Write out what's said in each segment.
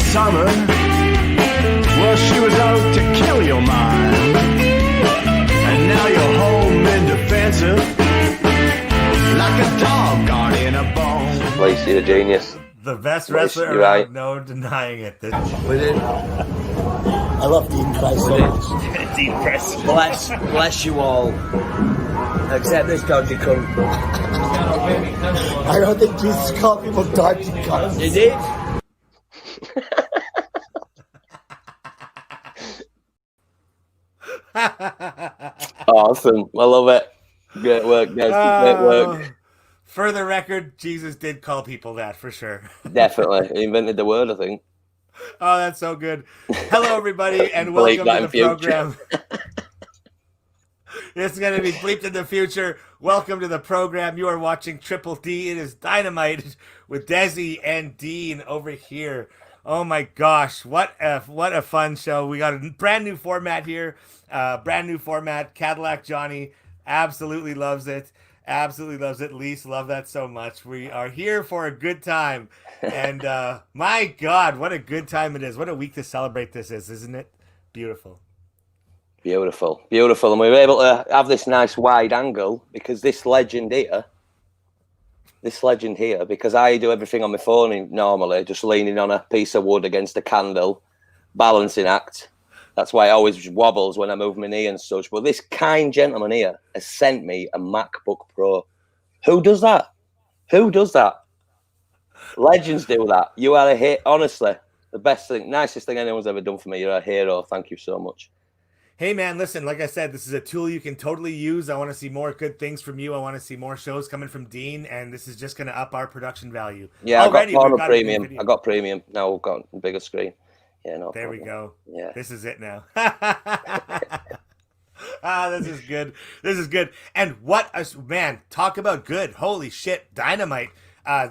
summer. Well, she was out to kill your mind. And now you're home indefensive, like a dog gone in a bone. Place, you're a genius. The best wrestler around, right. no denying it. With it. I love Dean Price so much. Dean Price. Bless you all. Except this dodgy cunt. I don't think Jesus called people dodgy cunts. You did? Awesome. I love it. Great work, Dezzie. Great work. For the record, Jesus did call people that for sure. Definitely. He invented the word, I think. Oh, that's so good. Hello, everybody, and welcome to the program. This is going to be bleeped in the future. Welcome to the program. You are watching Triple D. It is Dynamite with Dezzie and Dean over here. Oh my gosh, what a fun show. We got a brand new format here. Brand new format. Cadillac Johnny absolutely loves it. Absolutely loves it. Lise, love that so much. We are here for a good time. And my God, what a good time it is. What a week to celebrate this is, isn't it? Beautiful. Beautiful. Beautiful. And we were able to have this nice wide angle because this legend here, because I do everything on my phone normally, just leaning on a piece of wood against a candle, balancing act. That's why it always wobbles when I move my knee and such. But this kind gentleman here has sent me a MacBook Pro. Who does that? Who does that? Legends do that. You are a hit. Honestly, the best thing, nicest thing anyone's ever done for me. You're a hero. Thank you so much. Hey, man, listen, like I said, this is a tool you can totally use. I want to see more good things from you. I want to see more shows coming from Dean, and this is just going to up our production value. Yeah, I got premium. I got premium. Now we've got a bigger screen. Yeah, no there problem. We go. Yeah. This is it now. This is good. This is good. And what a man, talk about good. Holy shit, Dynamite.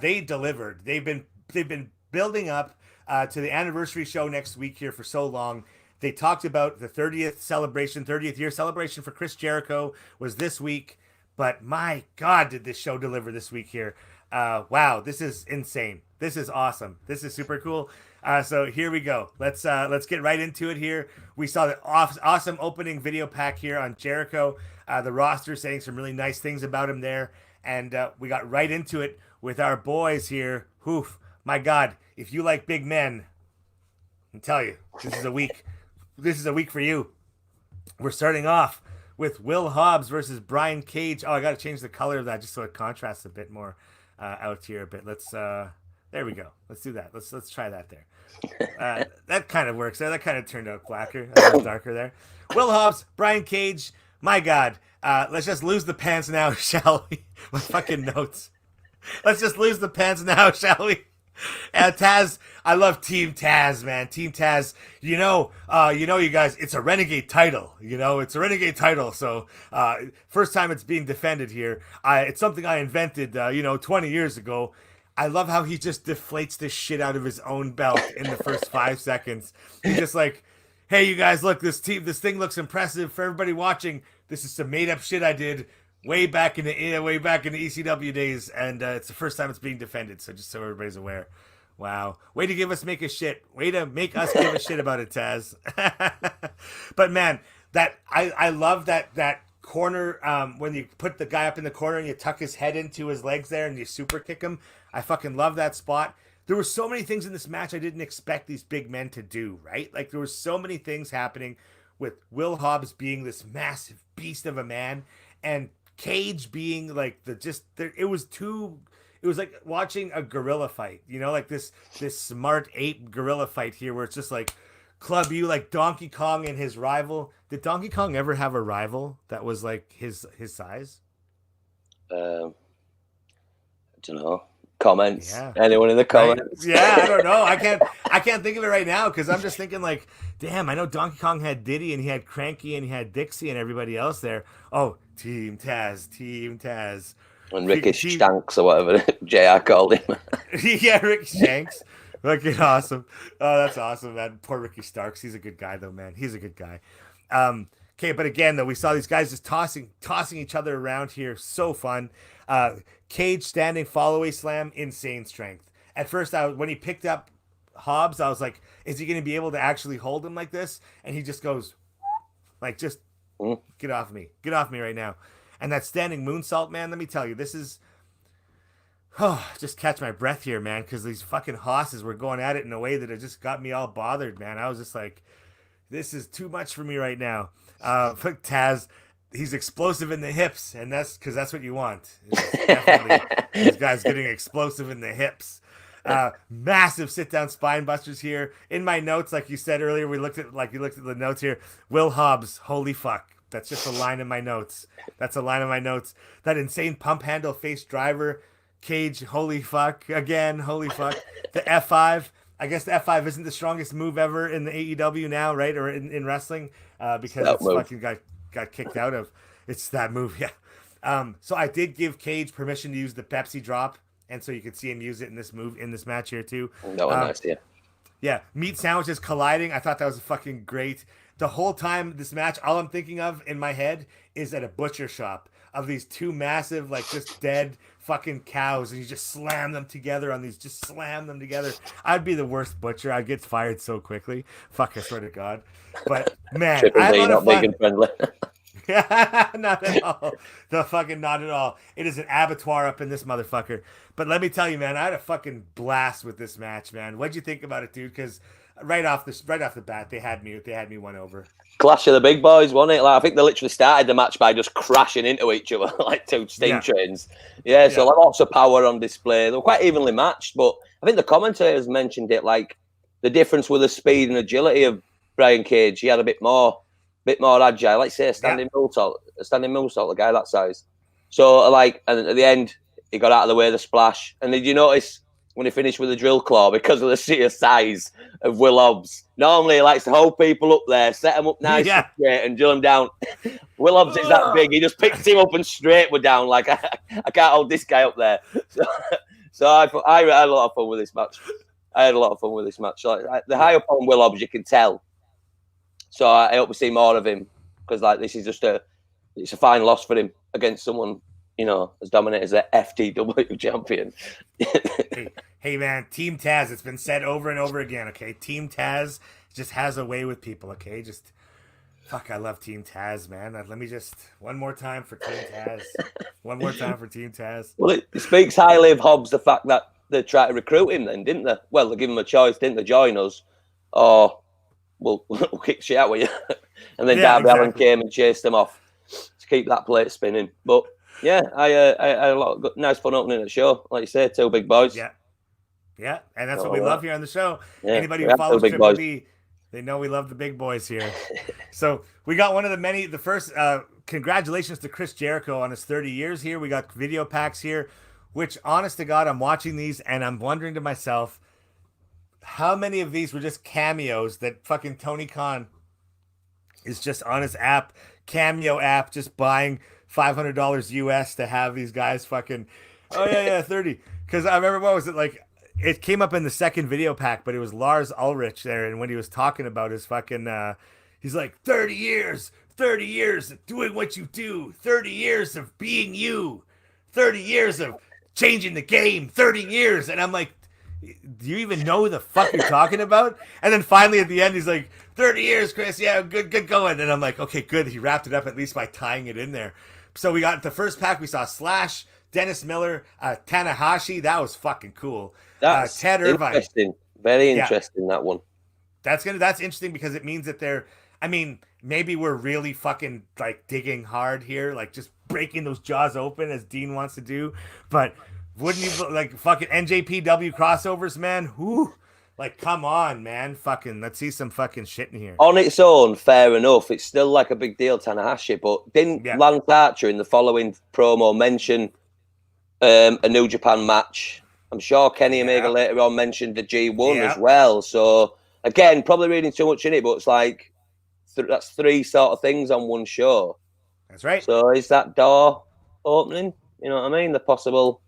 They delivered. They've been building up to the anniversary show next week here for so long. They talked about the 30th year celebration for Chris Jericho was this week, but my God, did this show deliver this week here. Wow, this is insane. This is awesome. This is super cool. So here we go. Let's get right into it here. We saw the awesome opening video pack here on Jericho. The roster saying some really nice things about him there. And we got right into it with our boys here. Oof, my God, if you like big men, I tell you, this is a week. This is a week for you. We're starting off with Will Hobbs versus Brian Cage. Oh, I got to change the color of that just so it contrasts a bit more out here a bit. Let's there we go. Let's do that. Let's try that there. That kind of works there. That kind of turned out blacker. A little darker there. Will Hobbs, Brian Cage. My God. Let's just lose the pants now, shall we? My fucking notes. Let's just lose the pants now, shall we? Taz, I love Team Taz, man. Team Taz, you guys, it's a Renegade title. It's a Renegade title. So, first time it's being defended here. It's something I invented, 20 years ago. I love how he just deflates the shit out of his own belt in the first 5 seconds. He's just like, hey, you guys, look, this thing looks impressive for everybody watching. This is some made up shit I did way back in the ECW days, and it's the first time it's being defended. So just so everybody's aware. Wow, way to make a shit. Way to make us give a shit about it, Taz. But man, that I love that corner when you put the guy up in the corner and you tuck his head into his legs there and you super kick him. I fucking love that spot. There were so many things in this match I didn't expect these big men to do, right? Like there were so many things happening with Will Hobbs being this massive beast of a man and Cage being like it was like watching a gorilla fight, like this smart ape gorilla fight here where it's just like club you like Donkey Kong and his rival. Did Donkey Kong ever have a rival that was like his size? I don't know. Comments. Yeah. Anyone in the comments? Right? Yeah, I don't know. I can't think of it right now because I'm just thinking like, damn, I know Donkey Kong had Diddy and he had Cranky and he had Dixie and everybody else there. Oh, Team Taz. And Ricky Shanks or whatever JR called him. Yeah, Ricky Shanks. Fucking awesome. Oh, that's awesome, man. Poor Ricky Starks. He's a good guy though, man. He's a good guy. Okay, but again though, we saw these guys just tossing each other around here. So fun. Cage standing follow-away slam, insane strength. At first, when he picked up Hobbs, I was like, is he going to be able to actually hold him like this? And he just goes, like, just get off me. Get off me right now. And that standing moonsault, man, let me tell you, this is... Oh, just catch my breath here, man, because these fucking hosses were going at it in a way that it just got me all bothered, man. I was just like, this is too much for me right now. Taz, he's explosive in the hips, and that's because that's what you want. Definitely, this guy's getting explosive in the hips. Massive sit-down spine busters here. In my notes, like you said earlier, you looked at the notes here. Will Hobbs, holy fuck. That's just a line in my notes. That's a line in my notes. That insane pump handle face driver. Cage, holy fuck. Again, holy fuck. The F5. I guess the F5 isn't the strongest move ever in the AEW now, right? Or in wrestling, because it's fucking got kicked out of. It's that move, yeah. So I did give Cage permission to use the Pepsi drop, and so you could see him use it in this match here too. That was nice, yeah. Yeah, meat sandwiches colliding. I thought that was fucking great. The whole time this match, all I'm thinking of in my head is at a butcher shop of these two massive, like, just dead fucking cows, and you just slam them together on these, just slam them together. I'd be the worst butcher. I'd get fired so quickly. Fuck, I swear to God. But man, I had a lot of fun. Vegan friendly. Not at all. Not at all. It is an abattoir up in this motherfucker. But let me tell you, man, I had a fucking blast with this match, man. What'd you think about it, dude? Because right off the bat, they had me won over. Clash of the big boys, wasn't it? Like, I think they literally started the match by just crashing into each other like two steam trains. Yeah, so like, lots of power on display. They were quite evenly matched, but I think the commentators mentioned it, like the difference with the speed and agility of Brian Cage. He had a bit more agile. Like say a standing moonsault, a guy that size. So like, and at the end, he got out of the way of the splash. And did you notice when he finished with the drill claw, because of the sheer size of Will Hobbs? Normally he likes to hold people up there, set them up nice and straight and drill them down. Will Hobbs is that big. He just picked him up and straight were down. Like, I can't hold this guy up there. So I had a lot of fun with this match. Like, the high up on Will Hobbs, you can tell. So I hope we see more of him, because like this is just it's a fine loss for him against someone, you know, as dominant as the FTW champion. Hey man, Team Taz, it's been said over and over again, okay? Team Taz just has a way with people, okay? Just, fuck, I love Team Taz, man. Let me just, one more time for Team Taz. One more time for Team Taz. Well, it speaks highly of Hobbs, the fact that they tried to recruit him then, didn't they? Well, they give him a choice, didn't they? Join us, or we'll kick shit out with you. And then Darby Allin came and chased him off to keep that plate spinning. But yeah, I had a lot of nice fun opening the show. Like you say, two big boys. Yeah, and that's what we love here on the show. Yeah, anybody who follows Triple B, they know we love the big boys here. So we got one of the first, congratulations to Chris Jericho on his 30 years here. We got video packs here, which, honest to God, I'm watching these and I'm wondering to myself, how many of these were just cameos that fucking Tony Khan is just on his app, Cameo app, just buying $500 US to have these guys fucking, 30. Because I remember, what was it, like, it came up in the second video pack, but it was Lars Ulrich there, and when he was talking about his fucking, he's like, 30 years of doing what you do, 30 years of being you, 30 years of changing the game, 30 years, and I'm like, do you even know the fuck you're talking about? And then finally at the end, he's like, 30 years, Chris, yeah, good going, and I'm like, okay, good, he wrapped it up at least by tying it in there. So we got the first pack, we saw Slash, Dennis Miller, Tanahashi, that was fucking cool. That's Ted Irvine. Interesting. Very interesting, that one. That's interesting because it means that maybe we're really fucking like digging hard here, like just breaking those jaws open as Dean wants to do. But wouldn't you like fucking NJPW crossovers, man? Whoo. Like, come on, man. Fucking, let's see some fucking shit in here. On its own, fair enough. It's still like a big deal, Tanahashi. But didn't Lance Archer in the following promo mention a New Japan match? I'm sure Kenny Omega later on mentioned the G1 as well. So, again, probably reading too much in it, but it's like, that's three sort of things on one show. That's right. So, is that door opening? You know what I mean? The possible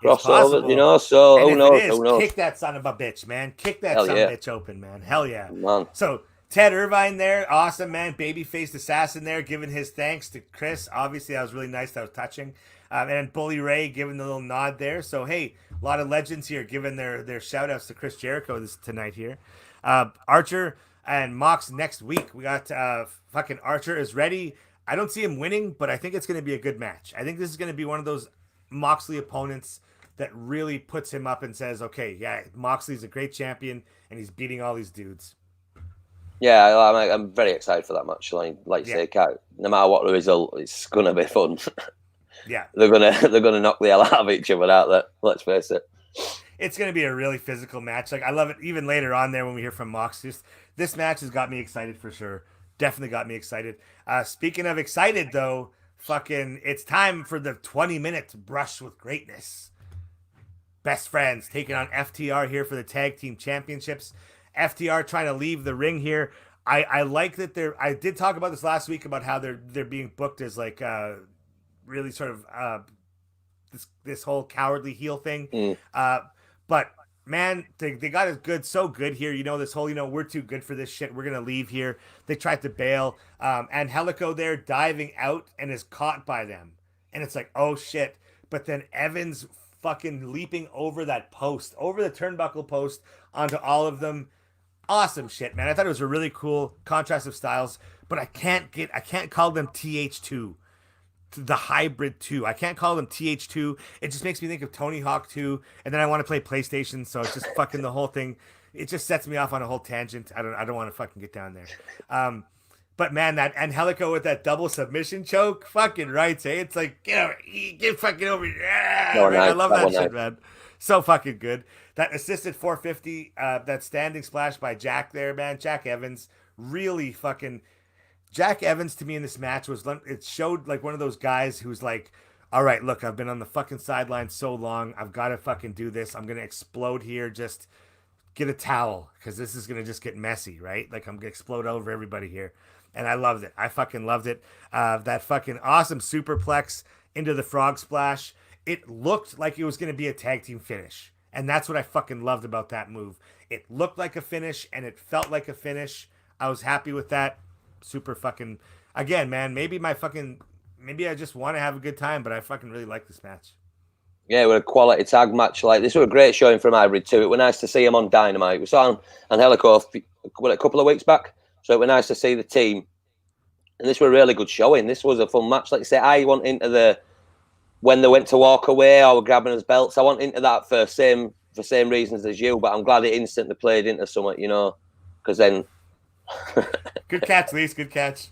crossover, you know? So, and who knows? Who knows? Kick that son of a bitch, man. Kick that son of a bitch open, man. Hell yeah. Man. So, Ted Irvine there, awesome, man. Babyface assassin there, giving his thanks to Chris. Obviously, that was really nice. That was touching. And then Bully Ray giving the little nod there. So, hey, a lot of legends here giving their shout outs to Chris Jericho tonight here. Archer and Mox next week. We got fucking Archer is ready. I don't see him winning, but I think it's going to be a good match. I think this is going to be one of those Moxley opponents that really puts him up and says, okay, yeah, Moxley's a great champion and he's beating all these dudes. Yeah, I'm very excited for that match. Like you say, no matter what the result, it's gonna be fun. Yeah, they're gonna knock the hell out of each other out there. Let's face it. It's gonna be a really physical match. Like I love it. Even later on there when we hear from Mox, this match has got me excited for sure. Definitely got me excited. Speaking of excited though, fucking, it's time for the 20-minute brush with greatness. Best Friends taking on FTR here for the tag team championships. FTR trying to leave the ring here. I like that I did talk about this last week about how they're being booked as like really sort of this whole cowardly heel thing. But man, they got it so good here. You know, this whole, we're too good for this shit. We're gonna leave here. They tried to bail. And Helico there diving out and is caught by them. And it's like, oh shit. But then Evans fucking leaping over that post, over the turnbuckle post onto all of them. Awesome shit, man. I thought it was a really cool contrast of styles, but I can't call them TH2, the hybrid 2. I can't call them TH2. It just makes me think of Tony Hawk 2, and then I want to play PlayStation, so it's just fucking the whole thing. It just sets me off on a whole tangent. I don't want to fucking get down there. But man, that Angelico with that double submission choke, fucking right, eh? It's like, get fucking over here. I love that shit, man. So fucking good. That assisted 450, that standing splash by Jack there, man. Jack Evans, really fucking. Jack Evans to me in this match it showed like one of those guys who's like, all right, look, I've been on the fucking sideline so long. I've got to fucking do this. I'm going to explode here. Just get a towel because this is going to just get messy, right? Like I'm going to explode over everybody here. And I loved it. I fucking loved it. That fucking awesome superplex into the frog splash. It looked like it was going to be a tag team finish. And that's what I fucking loved about that move. It looked like a finish and it felt like a finish. I was happy with that. Super fucking, again, man, maybe I just want to have a good time, but I fucking really like this match. Yeah, it was a quality tag match. Like this was a great showing from Ivory too. It was nice to see him on Dynamite. We saw him on Helico a couple of weeks back. So it was nice to see the team. And this was a really good showing. This was a fun match. Like you say, I want into when they went to walk away or were grabbing his belts, I want into that for same reasons as you, but I'm glad it instantly played into something, because then... Good catch, Lise. Good catch.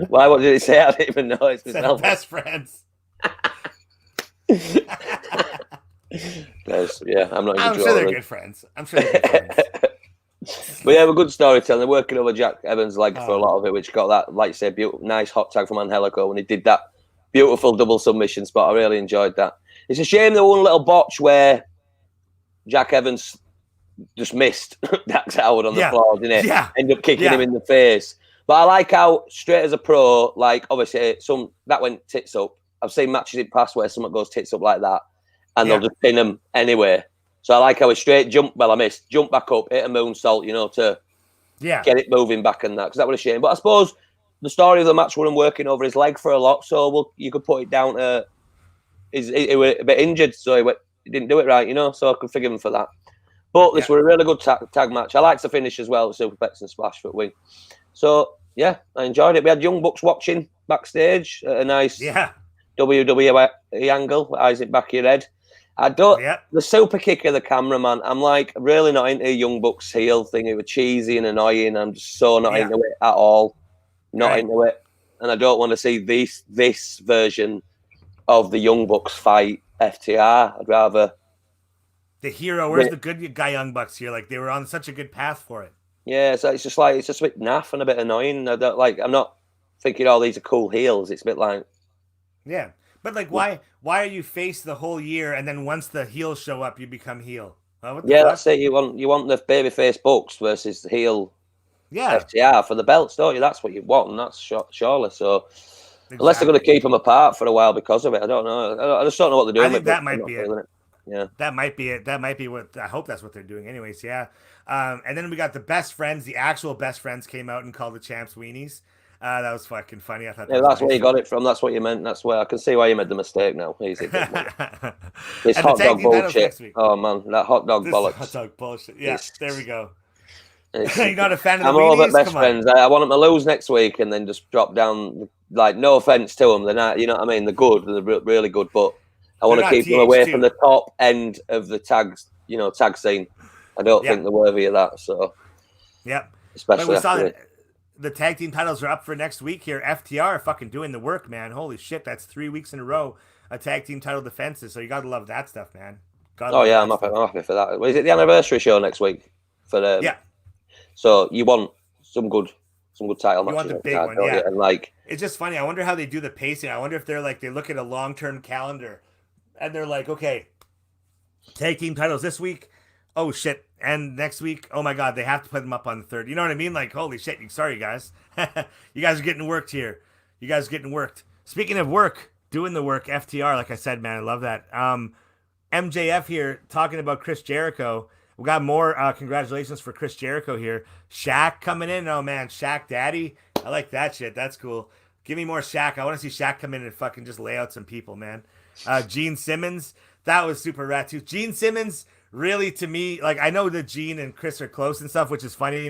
Why? What did he say? I didn't even know. It's said best friends. Yeah, I'm not. I'm sure they're good friends. But yeah, we're good storytelling. They're working over Jack Evans' leg for a lot of it, which got that, like you say, beautiful, nice hot tag from Angelico when he did that beautiful double submission spot. I really enjoyed that. It's a shame there was one little botch where Jack Evans just missed Dax Howard on the floor, didn't it? Yeah. End up kicking him in the face. But I like how straight as a pro, like obviously that went tits up. I've seen matches in the past where someone goes tits up like that and they'll just pin him anyway. So I like how he straight jumped. Well, I missed. Jump back up, hit a moonsault, to get it moving back and that. Because that was a shame. But I suppose the story of the match wasn't working over his leg for a lot. So you could put it down to he was a bit injured. So he didn't do it right, So I could forgive him for that. But this was a really good tag match. I liked the finish as well, the Superplex and Splash for win. So, yeah, I enjoyed it. We had Young Bucks watching backstage at a nice WWE angle with Isaac back of your head. The super kick of the cameraman, I'm like really not into Young Bucks heel thing. It was cheesy and annoying. I'm just so not into it at all. Not into it. And I don't want to see this version of the Young Bucks fight FTR. I'd rather... The hero, where's the good guy Young Bucks here? Like they were on such a good path for it. Yeah, so it's just a bit naff and a bit annoying. I'm not thinking, these are cool heels. It's a bit like... Yeah. But like why are you face the whole year and then once the heels show up you become heel? That's it. You want the babyface Bucks versus the heel FTR for the belts, don't you? That's what you want, and that's surely so. Exactly. Unless they're going to keep them apart for a while because of it, I don't know. I just don't know what they're doing. I think that might be it. Yeah, that might be it. That might be what I hope that's what they're doing. Anyways, yeah. And then we got the best friends. The actual best friends came out and called the champs weenies. That was fucking funny. I thought Yeah, that was that's where nice. you got it from. That's what you meant. That's where I can see why you made the mistake now. Easy. This And the hot tag dog team titles bullshit. next week. Oh man, that hot dog This bollocks. hot dog bullshit. Yeah, It's- there we go. it's- You're not a fan of the I'm all about weenies? best Come on. friends. I want them to lose next week and then just drop down. Like, no offense to them, they're not. You know what I mean? They're good. They're really good, but I want They're to not keep them away TH2. from the top end of the tags. Tag scene. I don't Yeah. think they're worthy of that. So, Yep. But especially we saw after that the tag team titles are up for next week here. FTR are fucking doing the work, man. Holy shit, that's 3 weeks in a row a tag team title defenses. So you gotta love that stuff, man. Oh yeah, I'm happy for that. Is it the anniversary show next week? Yeah. So you want some good title You matches. want the on big card, one, don't yeah. you? And like, It's just funny. I wonder how they do the pacing. I wonder if they're like, they look at a long-term calendar and they're like, okay, tag team titles this week. Oh shit. And next week, oh my God, they have to put them up on the 3rd. You know what I mean? Like, holy shit. Sorry, guys. You guys are getting worked here. You guys are getting worked. Speaking of work, doing the work, FTR, like I said, man, I love that. MJF here talking about Chris Jericho. We got more congratulations for Chris Jericho here. Shaq coming in. Oh man, Shaq Daddy. I like that shit. That's cool. Give me more Shaq. I want to see Shaq come in and fucking just lay out some people, man. Gene Simmons. That was super rad too. Gene Simmons, really, to me, like, I know that Gene and Chris are close and stuff, which is funny,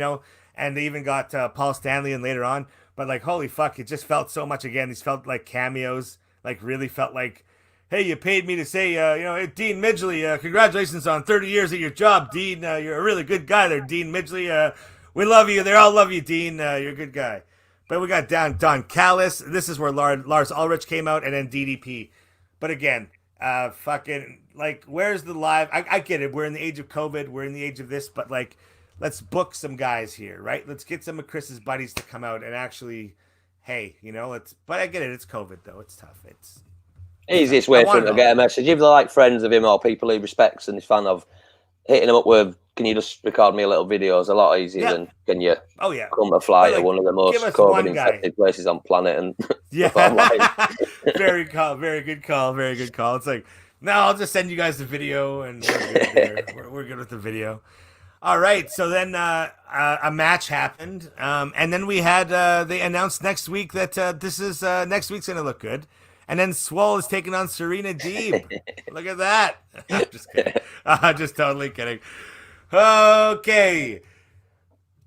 and they even got Paul Stanley in later on. But like, holy fuck, it just felt so much again. These felt like cameos. Like, really felt like, hey, you paid me to say, hey, Dean Midgley, congratulations on 30 years at your job, Dean. You're a really good guy there, Dean Midgley. We love you. They all love you, Dean. You're a good guy. But we got Don Callis. This is where Lars Ulrich came out, and then DDP. But again, fucking, like, where's the live? I get it. We're in the age of COVID. We're in the age of this. But, like, let's book some guys here, right? Let's get some of Chris's buddies to come out and actually, hey, but I get it. It's COVID, though. It's tough. It's easiest way for him to get a message. If they're like friends of him or people he respects and is fan of, hitting him up with, can you just record me a little video is a lot easier than can you come to fly to one of the most COVID infected places on planet and Very good call. It's like, no, I'll just send you guys the video and we're good there. We're good with the video. All right, so then a match happened, and then we had they announced next week that this is next week's gonna look good. And then Swole is taking on Serena Deeb. Look at that. I'm just kidding. Just totally kidding. Okay.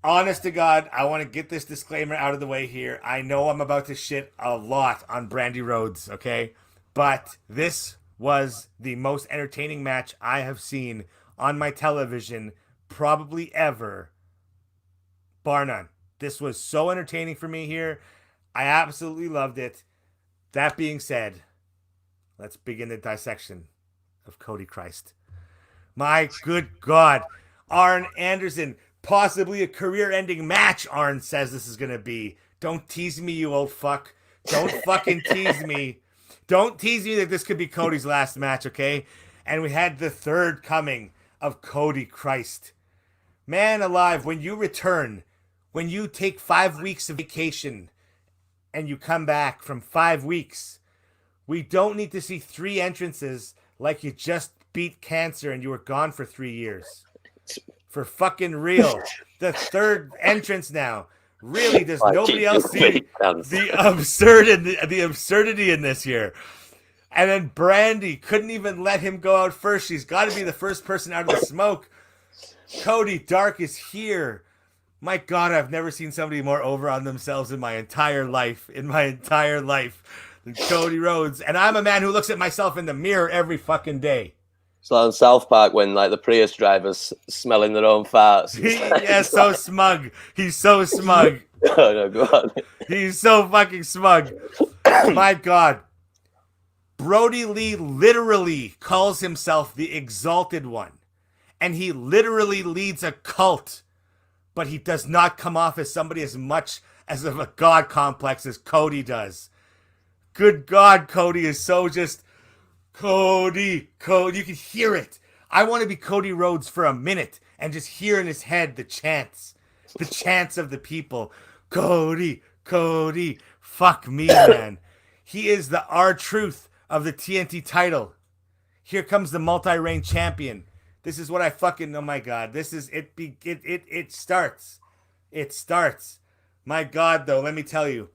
Honest to God, I want to get this disclaimer out of the way here. I know I'm about to shit a lot on Brandy Rhodes, okay? But this was the most entertaining match I have seen on my television probably ever, bar none. This was so entertaining for me here. I absolutely loved it. That being said, let's begin the dissection of Cody Christ. My good God. Arn Anderson, possibly a career-ending match, Arn says this is going to be. Don't tease me, you old fuck. Don't fucking tease me. Don't tease me that this could be Cody's last match, okay? And we had the third coming of Cody Christ. Man alive, when you return, when you take 5 weeks of vacation, and you come back from 5 weeks, we don't need to see 3 entrances like you just beat cancer and you were gone for 3 years. For fucking real. The third entrance now. Really, does nobody else see the absurdity in this here? And then Brandy couldn't even let him go out first. She's got to be the first person out of the smoke. Cody Dark is here. My God, I've never seen somebody more over on themselves in my entire life. Than Cody Rhodes. And I'm a man who looks at myself in the mirror every fucking day. It's like on South Park when like the Prius drivers smelling their own farts. So smug. He's so smug. Oh no, go on. He's so fucking smug. My God. Brody Lee literally calls himself the Exalted One. And he literally leads a cult. But he does not come off as somebody as much as of a God complex as Cody does. Good God, Cody is so just... Cody, you can hear it. I want to be Cody Rhodes for a minute and just hear in his head the chants of the people. Cody, fuck me, man. He is the R-Truth of the TNT title. Here comes the multi-reign champion. This is what I fucking, oh my God. This is, it starts. My God, though, let me tell you.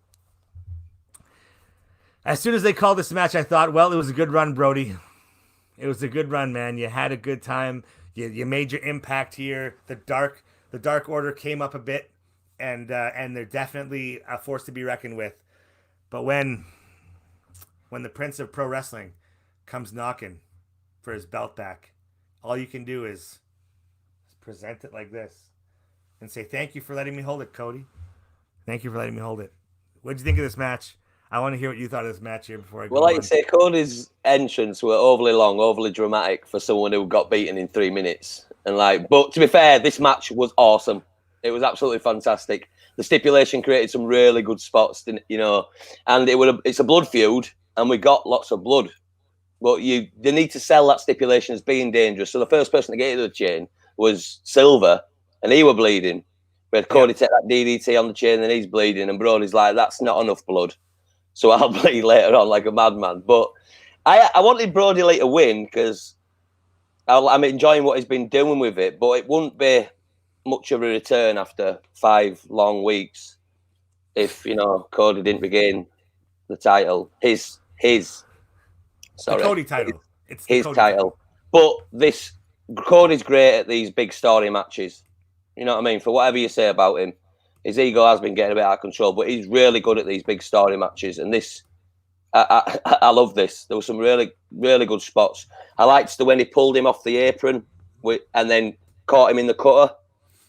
As soon as they called this match, I thought, well, it was a good run, Brody. It was a good run, man. You had a good time. You made your impact here. The Dark Order came up a bit, and they're definitely a force to be reckoned with. But when the Prince of Pro Wrestling comes knocking for his belt back, all you can do is present it like this and say, thank you for letting me hold it, Cody. Thank you for letting me hold it. What did you think of this match? I want to hear what you thought of this match here before I go Well, like on. you say, Cody's entrance were overly long, overly dramatic for someone who got beaten in 3 minutes. But to be fair, this match was awesome. It was absolutely fantastic. The stipulation created some really good spots, and it's a blood feud, and we got lots of blood. But they need to sell that stipulation as being dangerous. So the first person to get into the chain was Silver, and he were bleeding. We had Cody take that DDT on the chain, and he's bleeding, and Brody's like, that's not enough blood. So I'll bleed later on like a madman. But I wanted Brody Lee to win because I'm enjoying what he's been doing with it, but it wouldn't be much of a return after 5 long weeks if, Cody didn't regain the title. His the Cody title. It's his Cody title. But Cody's great at these big story matches. You know what I mean? For whatever you say about him, his ego has been getting a bit out of control, but he's really good at these big story matches. And this, I love this. There were some really, really good spots. I liked when he pulled him off the apron and then caught him in the cutter.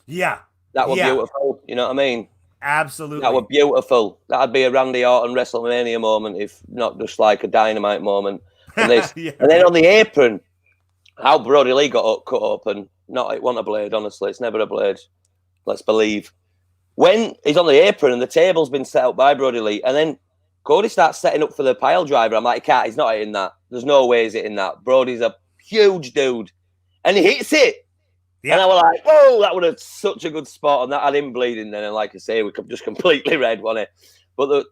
Yeah. That was beautiful. You know what I mean? Absolutely. That was beautiful. That'd be a Randy Orton WrestleMania moment, if not just like a Dynamite moment. And, and then on the apron, how Brody Lee got cut up, and it wasn't a blade, honestly. It's never a blade. Let's believe. When he's on the apron and the table's been set up by Brody Lee, and then Cody starts setting up for the pile driver, I'm like, he's not hitting that. There's no way he's hitting that. Brody's a huge dude. And he hits it. Yep. And I was like, whoa, that would have such a good spot. And that had him bleeding then. And like I say, we could just completely red, wasn't it? But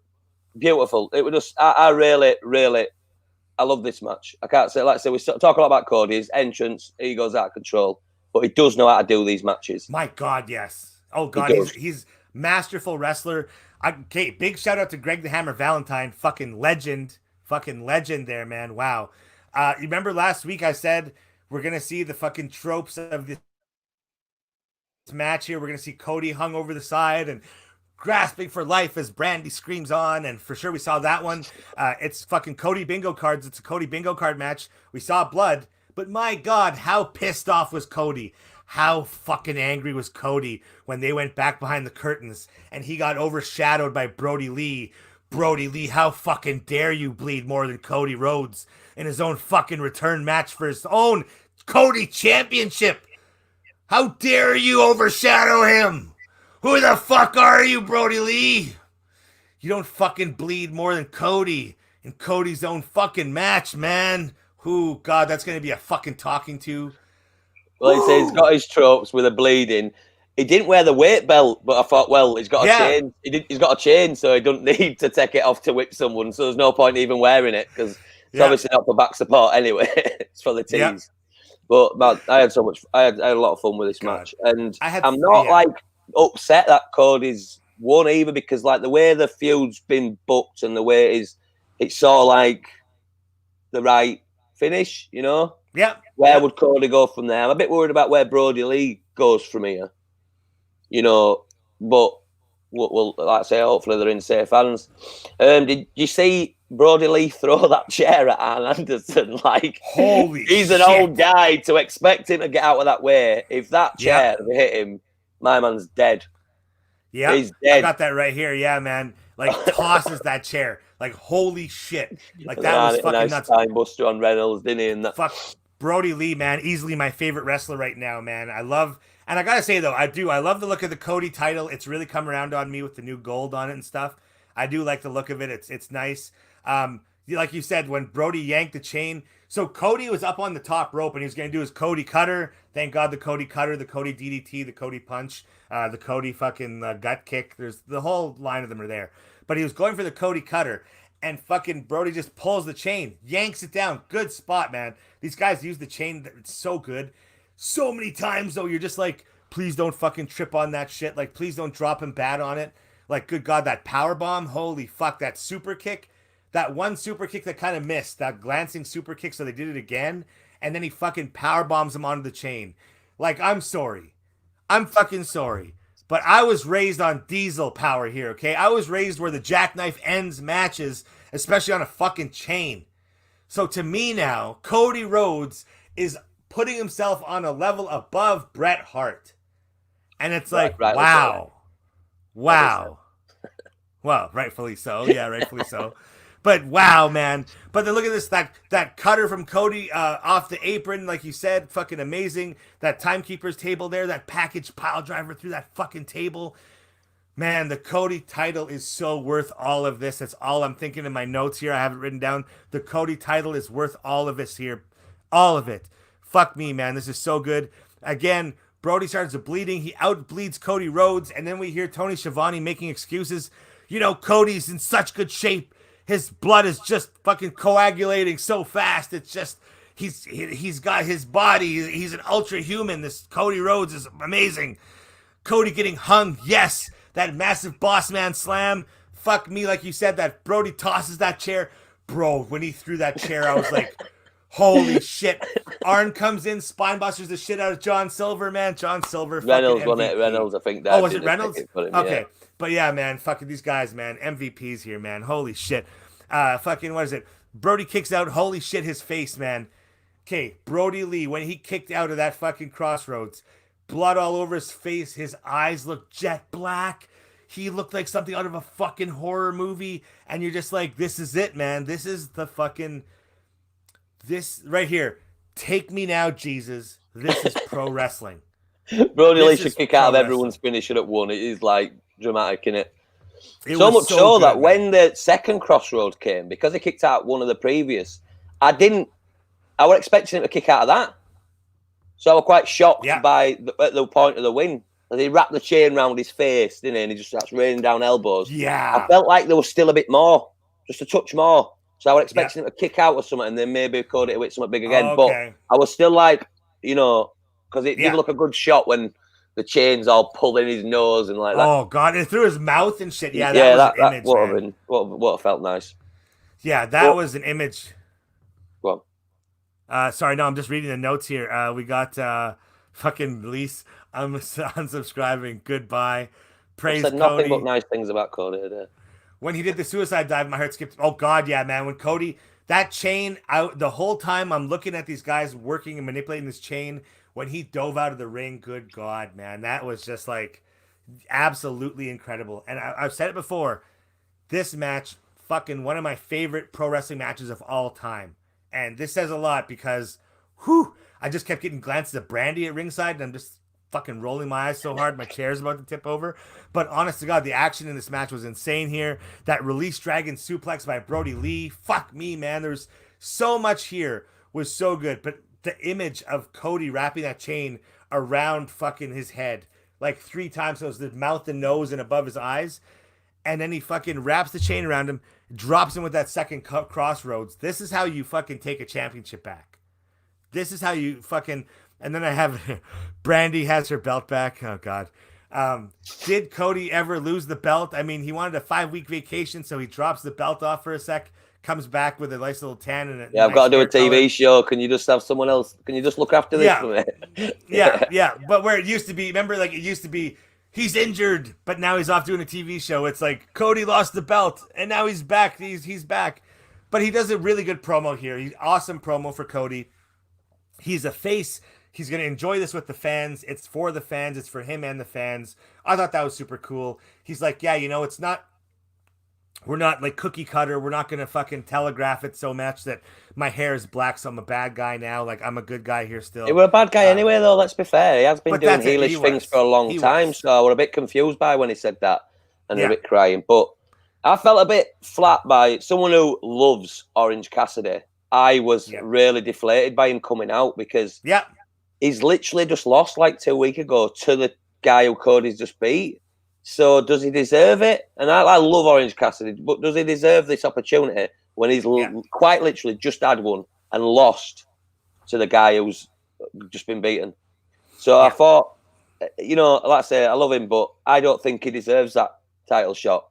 beautiful. It was just, I really, really, I love this match. I can't say, like I say, we talk a lot about Cody. His entrance, he goes out of control. But he does know how to do these matches. My God, yes. Oh, God, he's masterful wrestler. Okay, big shout out to Greg the Hammer Valentine. Fucking legend there, man. Wow. You remember last week I said we're going to see the fucking tropes of this match here. We're going to see Cody hung over the side and grasping for life as Brandy screams on. And for sure we saw that one. It's fucking Cody bingo cards. It's a Cody bingo card match. We saw blood. But my God, how pissed off was Cody? How fucking angry was Cody when they went back behind the curtains and he got overshadowed by Brody Lee? Brody Lee, how fucking dare you bleed more than Cody Rhodes in his own fucking return match for his own Cody championship? How dare you overshadow him? Who the fuck are you, Brody Lee? You don't fucking bleed more than Cody in Cody's own fucking match, man. Who, God, that's going to be a fucking talking to. Well, he says he's got his tropes with a bleeding. He didn't wear the weight belt, but I thought, well, he's got a chain. He's got a chain, so he doesn't need to take it off to whip someone. So there's no point even wearing it because it's obviously not for back support anyway. It's for the tease. Yeah. But man, I had a lot of fun with this match, and I'm not like upset that Cody's won either because like the way the feud's been booked and the way it's sort of like the right finish, you know. Yeah. Where would Cody go from there? I'm a bit worried about where Brody Lee goes from here. You know, but we'll like I say, hopefully they're in safe hands. Did you see Brody Lee throw that chair at Arn Anderson? Like, holy he's an old guy to expect him to get out of that way. If that chair hit him, my man's dead. Yeah, he's dead. I got that right here. Yeah, man. Like tosses that chair. Like holy shit. Like that was fucking nuts. Time buster on Reynolds, didn't he? And that fuck Brody Lee, man, easily my favorite wrestler right now, man. And I gotta say though, I love the look of the Cody title. It's really come around on me with the new gold on it and stuff. I do like the look of it. It's nice. Like you said, when Brody yanked the chain, so Cody was up on the top rope and he was gonna do his Cody cutter. Thank God the Cody cutter, the Cody DDT, the Cody punch, the Cody fucking gut kick. There's the whole line of them are there. But he was going for the Cody cutter. And fucking Brody just pulls the chain, yanks it down. Good spot, man. These guys use the chain. It's so good. So many times, though, you're just like, please don't fucking trip on that shit. Like, please don't drop him bad on it. Like, good God, that power bomb. Holy fuck, that super kick. That one super kick that kind of missed. That glancing super kick, so they did it again. And then he fucking power bombs him onto the chain. Like, I'm sorry. I'm fucking sorry. But I was raised on diesel power here, okay? I was raised where the jackknife ends matches, especially on a fucking chain. So to me now, Cody Rhodes is putting himself on a level above Bret Hart. And it's like, wow. Wow. Well, rightfully so. Yeah, rightfully so. But wow, man. But then look at this, that cutter from Cody off the apron, like you said, fucking amazing. That timekeeper's table there, that package pile driver through that fucking table. Man, the Cody title is so worth all of this. That's all I'm thinking in my notes here. I have it written down. The Cody title is worth all of this here. All of it. Fuck me, man. This is so good. Again, Brody starts bleeding. He outbleeds Cody Rhodes. And then we hear Tony Schiavone making excuses. You know, Cody's in such good shape. His blood is just fucking coagulating so fast. It's just, he's got his body. He's an ultra human. This Cody Rhodes is amazing. Cody getting hung. Yes. That massive boss man slam. Fuck me, like you said, that Brody tosses that chair. Bro, when he threw that chair, I was like, holy shit. Arn comes in, spine busters the shit out of John Silver, man. John Silver. Reynolds won it. Reynolds, I think. That was it Reynolds? Him, okay. Yeah. But yeah, man, fucking these guys, man. MVPs here, man. Holy shit. Fucking, what is it? Brody kicks out. Holy shit, his face, man. Okay, Brody Lee, when he kicked out of that fucking crossroads, blood all over his face. His eyes look jet black. He looked like something out of a fucking horror movie. And you're just like, this is it, man. This is the fucking... This right here. Take me now, Jesus. This is pro wrestling. Brody Lee should kick out of everyone's finisher at one. It is like dramatic, innit? So much so that when the second Crossroads came, because he kicked out one of the previous, I was expecting him to kick out of that. So I was quite shocked by at the point of the win. He wrapped the chain around his face, didn't he? And he just starts raining down elbows. Yeah. I felt like there was still a bit more, just a touch more. So I was expecting him to kick out or something and then maybe code it with something big again. But I was still like, you know, because it did look a good shot when the chain's all pulled in his nose and like that. Oh, God. And through his mouth and shit. Yeah, that was an image, man. Would have felt nice. Yeah, that was an image. Well, sorry, no, I'm just reading the notes here. We got fucking Lise. I'm unsubscribing. Goodbye. Praise Cody. Nothing but nice things about Cody today. When he did the suicide dive, my heart skipped. Oh, God, yeah, man. When Cody, that chain, out the whole time I'm looking at these guys working and manipulating this chain. When he dove out of the ring, good God, man. That was just like absolutely incredible. And I've said it before. This match, fucking one of my favorite pro wrestling matches of all time. And this says a lot because, I just kept getting glances at Brandy at ringside and I'm just fucking rolling my eyes so hard my chair's about to tip over. But honest to God, the action in this match was insane here. That release dragon suplex by Brody Lee, fuck me, man. There's so much here was so good. But the image of Cody wrapping that chain around fucking his head like 3 times, so it was the mouth and nose and above his eyes, and then he fucking wraps the chain around him, drops him with that second crossroads. This is how you fucking take a championship back. This is how you fucking... And then I have Brandy has her belt back. Oh, God. Did Cody ever lose the belt? I mean, he wanted a 5-week vacation, so he drops the belt off for a sec, comes back with a nice little tan. And I've got to do a TV show. Can you just have someone else? Can you just look after this for me? Yeah. But where it used to be, remember, like it used to be, he's injured, but now he's off doing a TV show. It's like Cody lost the belt, and now he's back. He's back. But he does a really good promo here. He's awesome promo for Cody. He's a face. He's going to enjoy this with the fans. It's for the fans. It's for him and the fans. I thought that was super cool. He's like, yeah, you know, we're not like cookie cutter. We're not going to fucking telegraph it so much that my hair is black, so I'm a bad guy now. Like, I'm a good guy here still. He was a bad guy anyway, though, let's be fair. He has been doing heelish things for a long time, so I was a bit confused by when he said that and a bit crying. But I felt a bit flat by someone who loves Orange Cassidy. I was really deflated by him coming out because... he's literally just lost like 2 weeks ago to the guy who Cody's just beat. So does he deserve it? And I love Orange Cassidy, but does he deserve this opportunity when he's quite literally just had one and lost to the guy who's just been beaten? So I thought, you know, like I say, I love him, but I don't think he deserves that title shot.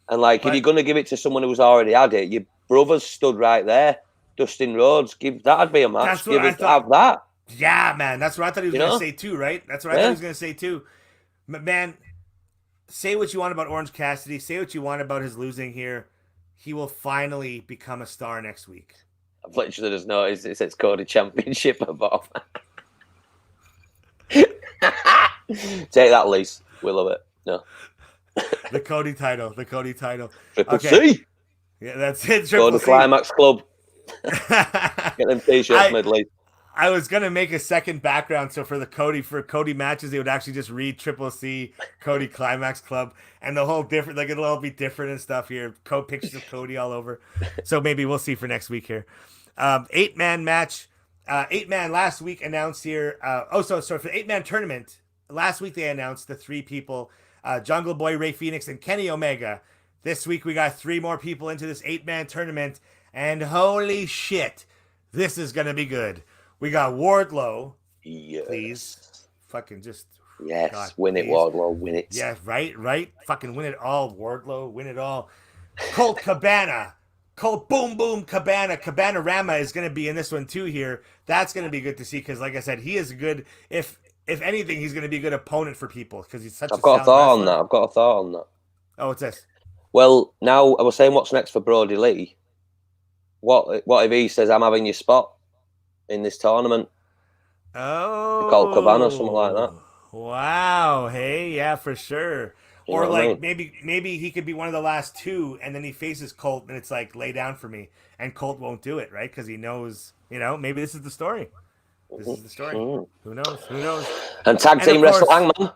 And like, But- if you're going to give it to someone who's already had it, your brothers stood right there. Dustin Rhodes, that'd be a match. That's what I thought. Have that. Yeah, man. That's what I thought he was going to say too, right? That's what I thought he was going to say too. But man, say what you want about Orange Cassidy. Say what you want about his losing here. He will finally become a star next week. I've literally just noticed it says Cody Championship above. Take that, Lise. We love it. No. The Cody title. Triple C. Yeah, that's it. Go Triple to C. Climax Club. Get them t-shirts made, Lise. I was gonna make a second background, so for Cody matches, they would actually just read Triple C, Cody Climax Club, and the whole different, like it'll all be different and stuff here. Pictures of Cody all over. So maybe we'll see for next week here. 8-man match. 8-man last week announced here. So for the 8-man tournament last week they announced the 3 people: Jungle Boy, Ray Phoenix, and Kenny Omega. This week we got 3 more people into this 8-man tournament, and holy shit, this is gonna be good. We got Wardlow. Yes. Please. Fucking just. Yes. God, win it, please. Wardlow. Win it. Yeah, right. Fucking win it all, Wardlow. Win it all. Colt Cabana. Colt Boom Boom Cabana. Cabana Rama is going to be in this one too here. That's going to be good to see because, like I said, he is a good, if anything, he's going to be a good opponent for people because he's such a I've got a sound thought wrestler. on that. Oh, what's this? Well, now I was saying what's next for Brody Lee. What if he says, I'm having your spot in this tournament? Oh. Colt Cabana or something like that. Wow. Hey, yeah, for sure. You Or know what I like mean? maybe he could be one of the last 2, and then he faces Colt, and it's like lay down for me, and Colt won't do it, right? Because he knows, maybe this is the story. This is the story. Mm. Who knows? And tag And team of wrestle course- Hangman.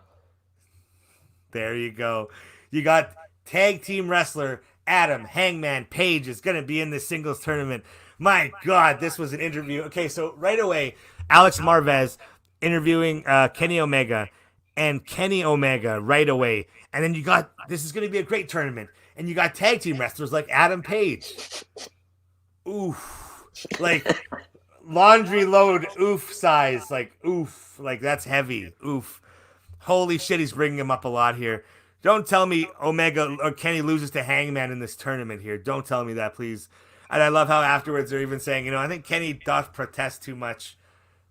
There you go. You got tag team wrestler Adam Hangman Page is going to be in the singles tournament. My God, this was an interview. Okay, so right away, Alex Marvez interviewing Kenny Omega, and Kenny Omega right away. And then you got, this is going to be a great tournament. And you got tag team wrestlers like Adam Page. Oof. Like laundry load oof size. Like oof. Like that's heavy. Oof. Holy shit, he's bringing him up a lot here. Don't tell me Omega or Kenny loses to Hangman in this tournament here. Don't tell me that, please. And I love how afterwards they're even saying, I think Kenny doth protest too much.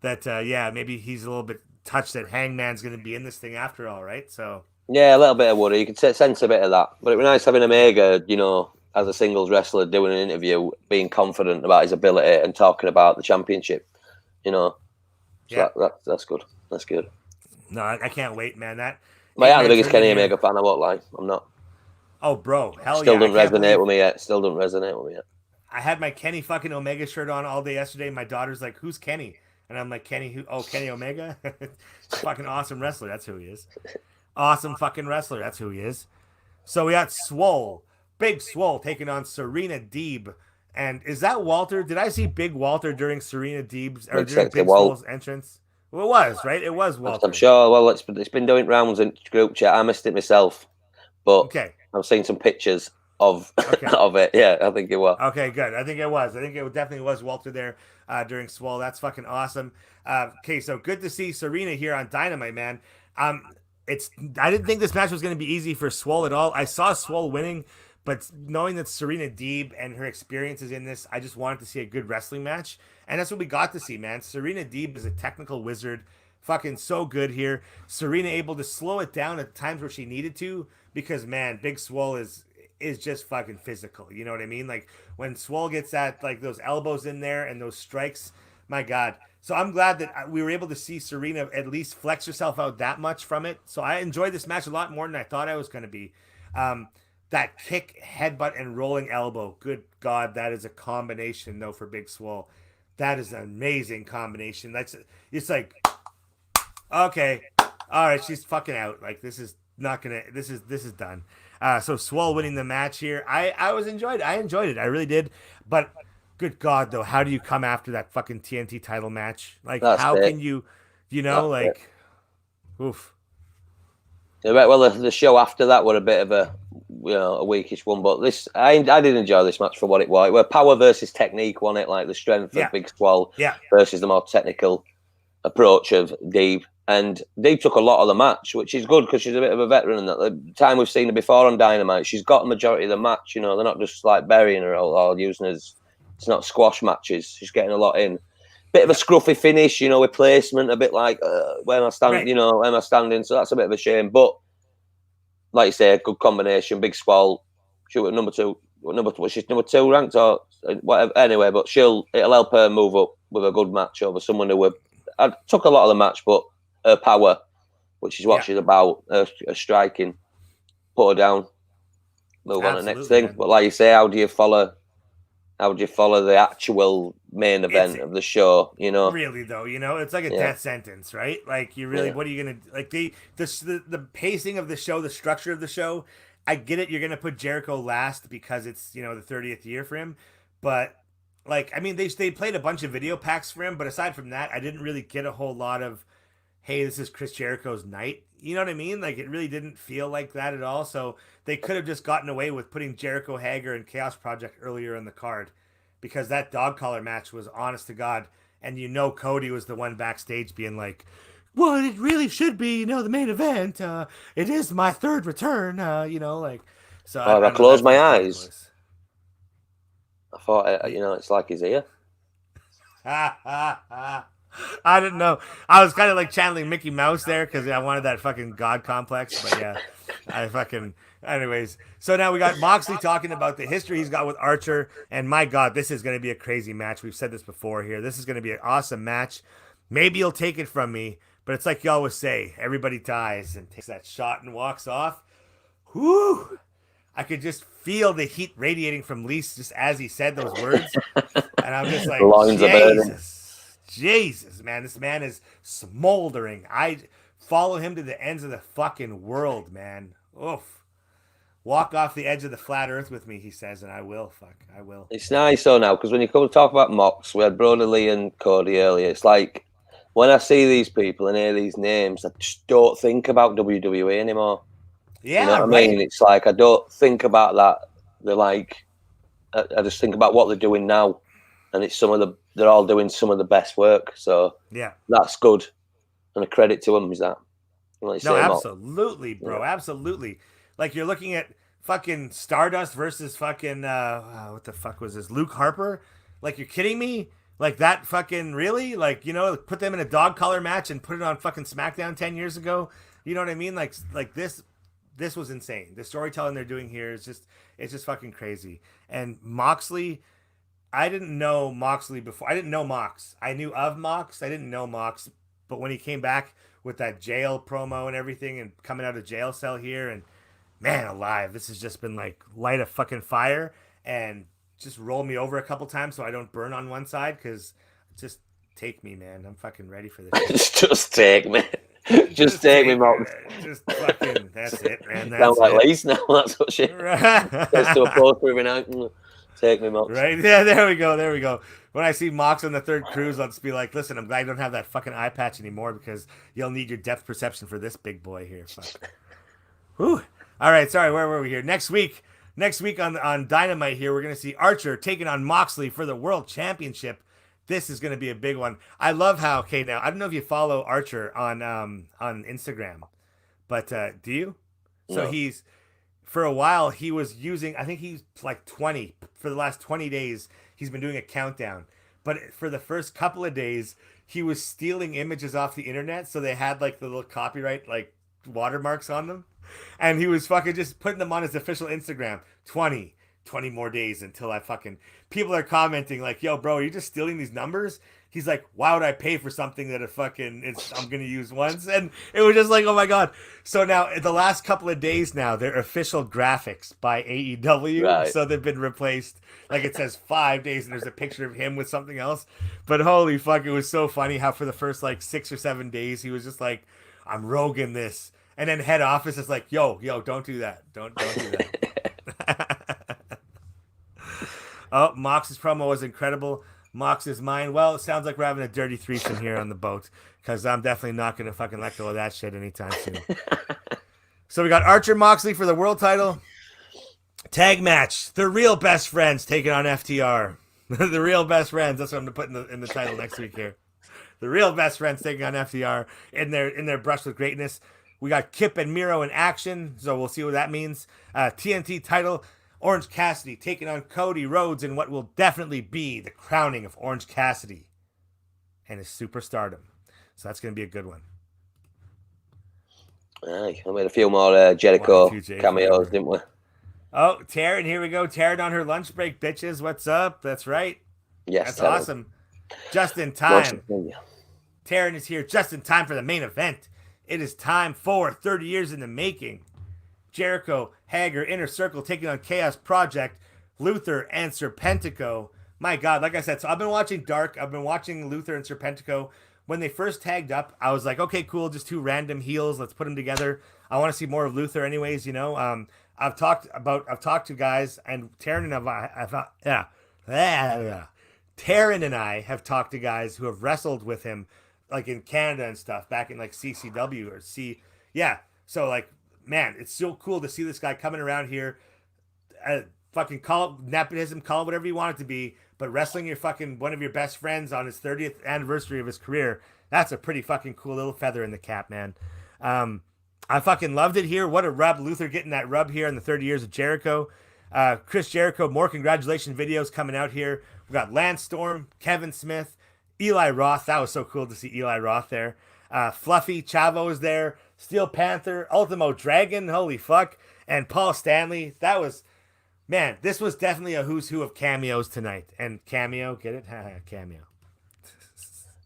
That, maybe he's a little bit touched that Hangman's going to be in this thing after all, right? So Yeah, a little bit of worry. You can sense a bit of that. But it was nice having Omega, as a singles wrestler doing an interview, being confident about his ability and talking about the championship. So Yeah. that's good. That's good. no, I can't wait, man. That. But yeah, I'm the biggest Kenny tournament Omega fan. I won't lie. I'm not. Oh, bro, hell Still yeah! doesn't I can't resonate believe- with me yet. Still doesn't resonate with me yet. I had my Kenny fucking Omega shirt on all day yesterday. My daughter's like, "Who's Kenny?" And I'm like, "Kenny who? Oh, Kenny Omega, fucking awesome wrestler. That's who he is. Awesome fucking wrestler. That's who he is." So we got Swole, Big Swole, taking on Serena Deeb. And is that Walter? Did I see Big Walter during Serena Deeb's or Looks during like Big the Walt. Swole's entrance? Well, it was right. It was Walter. I'm sure. Well, it's been doing rounds in group chat. I missed it myself, but Okay. I've seen some pictures of Okay. of it. Yeah, I think it was. Okay, good. I think it was. I think it definitely was Walter there during Swole. That's fucking awesome. Okay, so good to see Serena here on Dynamite, man. I didn't think this match was going to be easy for Swole at all. I saw Swole winning, but knowing that Serena Deeb and her experiences in this, I just wanted to see a good wrestling match. And that's what we got to see, man. Serena Deeb is a technical wizard. Fucking so good here. Serena able to slow it down at times where she needed to because, man, Big Swole is just fucking physical. You know what I mean? Like when Swole gets that, like those elbows in there and those strikes, my God. So I'm glad that we were able to see Serena at least flex herself out that much from it. So I enjoyed this match a lot more than I thought I was going to be. That kick, headbutt, and rolling elbow. Good God, that is a combination though for Big Swole. That is an amazing combination. It's like, okay, all right, she's fucking out. Like this is done. So Swole winning the match here. I enjoyed it. I really did. But good God though, how do you come after that fucking TNT title match? Like That's how it. can you That's like oof. Yeah, right, well, the show after that were a bit of a weakish one, but this I did enjoy this match for what it was. It was power versus technique, wasn't it? Like the strength Yeah. of Big Swole Yeah. versus the more technical approach of Deeb. And they took a lot of the match, which is good because she's a bit of a veteran. And that the time we've seen her before on Dynamite, she's got the majority of the match. You know, they're not just like burying her or using her as, it's not squash matches. She's getting a lot in. Bit of a scruffy finish, you know, with placement, a bit like where am I standing? Right. You know, where am I standing? So that's a bit of a shame. But like you say, good combination, big squall. She'll number two. She's number 2 ranked or whatever. Anyway, but it'll help her move up with a good match over someone who I took a lot of the match, but her power, which is what she's about, her striking, put her down, move on to the next thing. Man. But like you say, how do you follow the actual main event of the show? You know, really though, you know, it's like a death sentence, right? Like you really, what are you gonna like? The pacing of the show, the structure of the show. I get it. You're gonna put Jericho last because it's, you know, the 30th year for him, but like, I mean, they played a bunch of video packs for him, but aside from that, I didn't really get a whole lot of, hey, this is Chris Jericho's night. You know what I mean? Like, it really didn't feel like that at all. So they could have just gotten away with putting Jericho, Hager, and Chaos Project earlier in the card, because that dog collar match was honest to God. And you know, Cody was the one backstage being like, well, it really should be, you know, the main event. It is my 3rd return, you know, like. So I closed my eyes. I thought, you know, it's like his ear. I didn't know. I was kind of like channeling Mickey Mouse there because I wanted that fucking God complex. But yeah, anyways. So now we got Moxley talking about the history he's got with Archer. And my God, this is going to be a crazy match. We've said this before here. This is going to be an awesome match. Maybe you'll take it from me, but it's like you always say, everybody dies, and takes that shot and walks off. Whoo! I could just feel the heat radiating from Leese just as he said those words. And I'm just like, Jesus, man. This man is smoldering. I follow him to the ends of the fucking world, man. Oof. Walk off the edge of the flat earth with me, he says, and I will. I will. It's nice, though, now, because when you come to talk about Mox, we had Brody Lee and Cody earlier. It's like, when I see these people and hear these names, I just don't think about WWE anymore. Yeah, you know what I mean? It's like I don't think about that. They're like, I just think about what they're doing now, and it's they're all doing some of the best work. So yeah, that's good, and a credit to them is that. Like no, absolutely, bro, absolutely. Like you're looking at fucking Stardust versus fucking what the fuck was this? Luke Harper? Like you're kidding me? Like that fucking really? Like, you know, put them in a dog collar match and put it on fucking SmackDown 10 years ago. You know what I mean? Like this was insane. The storytelling they're doing here is it's just fucking crazy. And Moxley, I didn't know Moxley before. I didn't know Mox. I knew of Mox. I didn't know Mox. But when he came back with that jail promo and everything and coming out of jail cell here, and man alive, this has just been like light a fucking fire and just roll me over a couple times so I don't burn on one side, because just take me, man. I'm fucking ready for this. Just take me. Just take me, Mox. Just fucking, that's it, man. Sounds like Lee's now. That's what she gets to a post every night. Take me, Mox. Right? Yeah, there we go. When I see Mox on the third cruise, I'll just be like, listen, I'm glad you don't have that fucking eye patch anymore, because you'll need your depth perception for this big boy here. Fuck. Whew. All right, sorry, where were we here? Next week on Dynamite here, we're going to see Archer taking on Moxley for the World Championship. This is going to be a big one. I love how, okay, now, I don't know if you follow Archer on Instagram, but do you? No. So he's, for a while, he was using, I think he's like 20, for the last 20 days, he's been doing a countdown. But for the first couple of days, he was stealing images off the internet, so they had like the little copyright, like watermarks on them. And he was fucking just putting them on his official Instagram. 20 more days until I fucking... People are commenting like, yo, bro, are you just stealing these numbers? He's like, why would I pay for something that I'm going to use once? And it was just like, oh my God. So now, the last couple of days now, they're official graphics by AEW. Right. So they've been replaced. Like it says 5 days and there's a picture of him with something else. But holy fuck, it was so funny how for the first like 6 or 7 days, he was just like, I'm roguing this. And then head office is like, yo, don't do that. Don't do that. Oh, Mox's promo was incredible. Mox is mine. Well, it sounds like we're having a dirty threesome here on the boat, because I'm definitely not going to fucking let go of that shit anytime soon. So we got Archer Moxley for the world title. Tag match. The real best friends taking on FTR. The real best friends. That's what I'm going to put in the title next week here. the real best friends taking on FTR in their brush with greatness. We got Kip and Miro in action, so we'll see what that means. TNT title, Orange Cassidy taking on Cody Rhodes in what will definitely be the crowning of Orange Cassidy and his superstardom. So that's going to be a good one. Aye, I made a few more Jericho cameos, didn't we? Oh, Taryn, here we go. Taryn on her lunch break, bitches. What's up? That's right. Yes, that's awesome. Just in time. Taryn is here just in time for the main event. It is time for 30 years in the making. Jericho, Hager, Inner Circle taking on Chaos Project, Luther, and Serpentico. My God, like I said, so I've been watching Dark. I've been watching Luther and Serpentico. When they first tagged up, I was like, okay, cool, just two random heels. Let's put them together. I want to see more of Luther, anyways. You know, I've talked to guys, and Taryn and I have talked to guys who have wrestled with him, like in Canada and stuff, back in like CCW or C. Yeah, so like, man, it's so cool to see this guy coming around here. Fucking call it nepotism, call it whatever you want it to be, but wrestling your fucking one of your best friends on his 30th anniversary of his career, that's a pretty fucking cool little feather in the cap, man. I fucking loved it here. What a rub. Luther getting that rub here in the 30 years of Jericho. Chris Jericho, more congratulation videos coming out here. We got Lance Storm, Kevin Smith, Eli Roth. That was so cool to see Eli Roth there. Fluffy, Chavo is there. Steel Panther, Ultimo Dragon, holy fuck. And Paul Stanley. That was, man, this was definitely a who's who of cameos tonight. And cameo, get it? Cameo.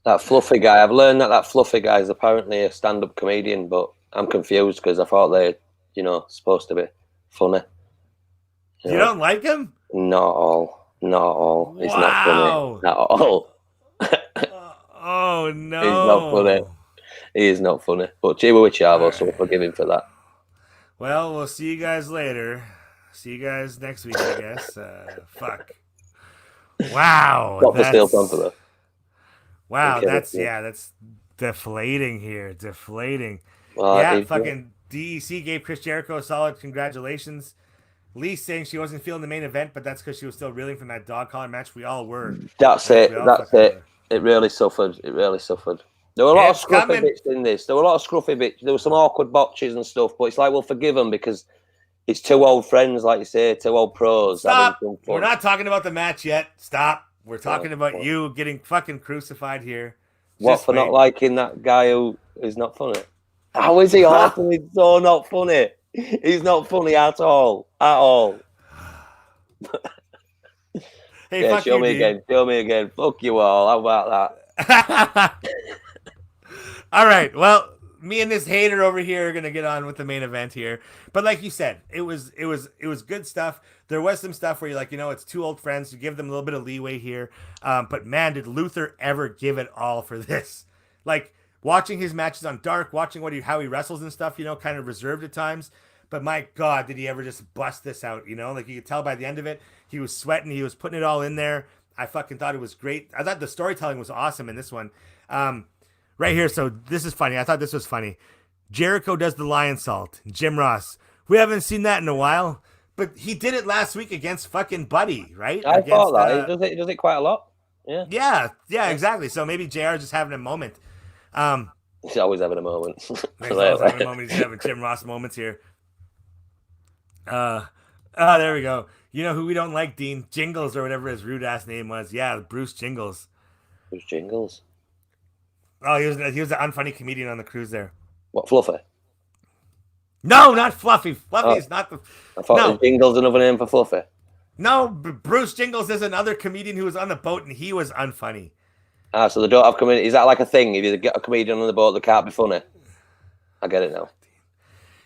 That Fluffy guy, I've learned that Fluffy guy is apparently a stand-up comedian, but I'm confused because I thought they, supposed to be funny. You don't like him? Not at all. Not at all. He's not funny. Not at all. Oh, no. He's not funny. He is not funny. But Chiba with Chavo, so we'll forgive him for that. Well, we'll see you guys later. See you guys next week, I guess. Fuck. Wow. Not for Steel Panther, though. Wow, that's deflating here. Deflating. Well, fucking DEC gave Chris Jericho a solid congratulations. Lee saying she wasn't feeling the main event, but that's because she was still reeling from that dog collar match. We all were. That's it. That's it. It really suffered. It really suffered. There were a lot of scruffy bits in this. There were some awkward botches and stuff, but it's like, we'll forgive them because it's two old friends, like you say, two old pros. Stop. We're not talking about the match yet. Stop. We're talking about you getting fucking crucified here. What, for not liking that guy who is not funny? How is he awful? He's so not funny. He's not funny at all. At all. Hey, fuck show you, me dude. again. Show me again. Fuck you all. How about that? All right. Well, me and this hater over here are gonna get on with the main event here. But like you said, it was good stuff. There was some stuff where you're like, it's two old friends, to give them a little bit of leeway here. But man, did Luther ever give it all for this? Like watching his matches on Dark, watching how he wrestles and stuff, kind of reserved at times. But my God, did he ever just bust this out? Like you could tell by the end of it, he was sweating, he was putting it all in there. I fucking thought it was great. I thought the storytelling was awesome in this one. Right here, so this is funny. I thought this was funny. Jericho does the lion salt. Jim Ross. We haven't seen that in a while, but he did it last week against fucking Buddy, right? I thought that. He does it quite a lot. Yeah, exactly. So maybe JR is just having a moment. He's always having a moment. He's always having a moment. He's having Jim Ross moments here. There we go. You know who we don't like, Dean? Jingles, or whatever his rude ass name was. Yeah, Bruce Jingles. Bruce Jingles? Oh, he was an unfunny comedian on the cruise there. What, Fluffy? No, not Fluffy. Fluffy is not the... I thought Jingles another name for Fluffy. No, Bruce Jingles is another comedian who was on the boat, and he was unfunny. So they don't have comedian. Is that like a thing? If you get a comedian on the boat that can't be funny? I get it now.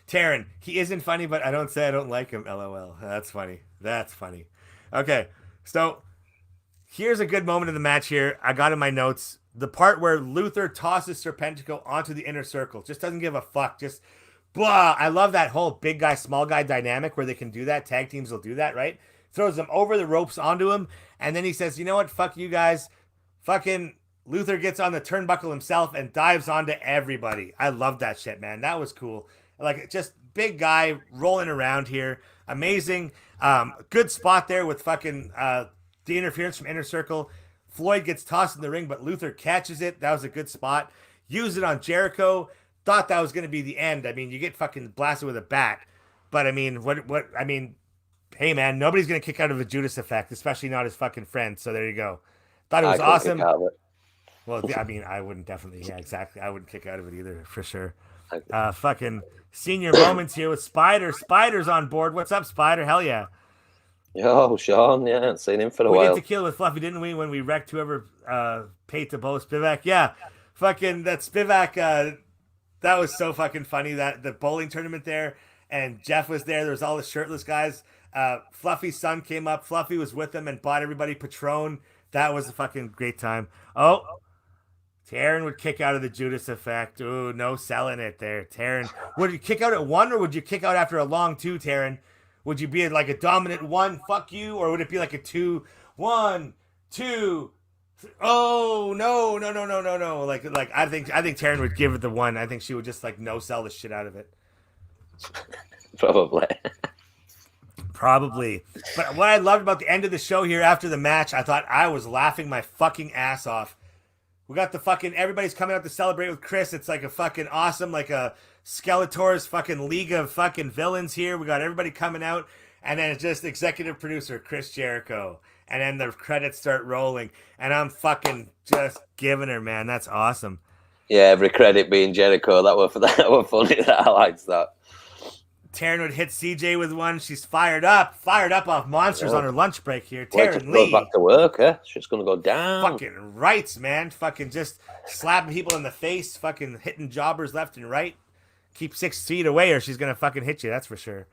Taryn, he isn't funny, but I don't say I don't like him. LOL. That's funny. That's funny. Okay, so here's a good moment of the match here. I got in my notes. The part where Luther tosses Serpentico onto the inner circle. Just doesn't give a fuck. Just blah. I love that whole big guy, small guy dynamic where they can do that. Tag teams will do that, right? Throws them over the ropes onto him. And then he says, you know what? Fuck you guys. Fucking Luther gets on the turnbuckle himself and dives onto everybody. I love that shit, man. That was cool. Like, just big guy rolling around here. Amazing. Good spot there with fucking the interference from Inner Circle. Floyd gets tossed in the ring, but Luther catches it. That was a good spot. Used it on Jericho. Thought that was going to be the end. I mean, you get fucking blasted with a bat. But I mean, hey man, nobody's going to kick out of the Judas effect, especially not his fucking friend. So there you go. Thought it was awesome. Well, I mean, I wouldn't definitely. Yeah, exactly. I wouldn't kick out of it either, for sure. Fucking senior moments here with Spider. Spider's on board. What's up, Spider? Hell yeah. Yo, Sean. Yeah, I haven't seen him for a while. We did Tequila with Fluffy, didn't we? When we wrecked whoever paid to bow Spivak. Yeah. Fucking that Spivak. That was so fucking funny. That the bowling tournament there, and Jeff was there. There was all the shirtless guys. Fluffy's son came up. Fluffy was with him and bought everybody Patron. That was a fucking great time. Oh. Taryn would kick out of the Judas effect. Ooh, no selling it there. Taryn, would you kick out at 1 or would you kick out after a long 2, Taryn? Would you be like a dominant 1, fuck you, or would it be like a 2, 1, 2, 3? Oh, no. Like I think Taryn would give it the 1. I think she would just like no sell the shit out of it. Probably. But what I loved about the end of the show here after the match, I thought I was laughing my fucking ass off. We got the fucking, everybody's coming out to celebrate with Chris. It's like a fucking awesome, like a Skeletor's fucking league of fucking villains here. We got everybody coming out. And then it's just executive producer Chris Jericho. And then the credits start rolling. And I'm fucking just giving her, man. That's awesome. Yeah, every credit being Jericho. That were funny. I liked that. Taryn would hit CJ with 1. She's fired up off monsters on her lunch break here. Taryn Lee. Goes back to work, huh? She's gonna go down. Fucking rights, man. Fucking just slapping people in the face. Fucking hitting jobbers left and right. Keep 6 feet away, or she's gonna fucking hit you. That's for sure.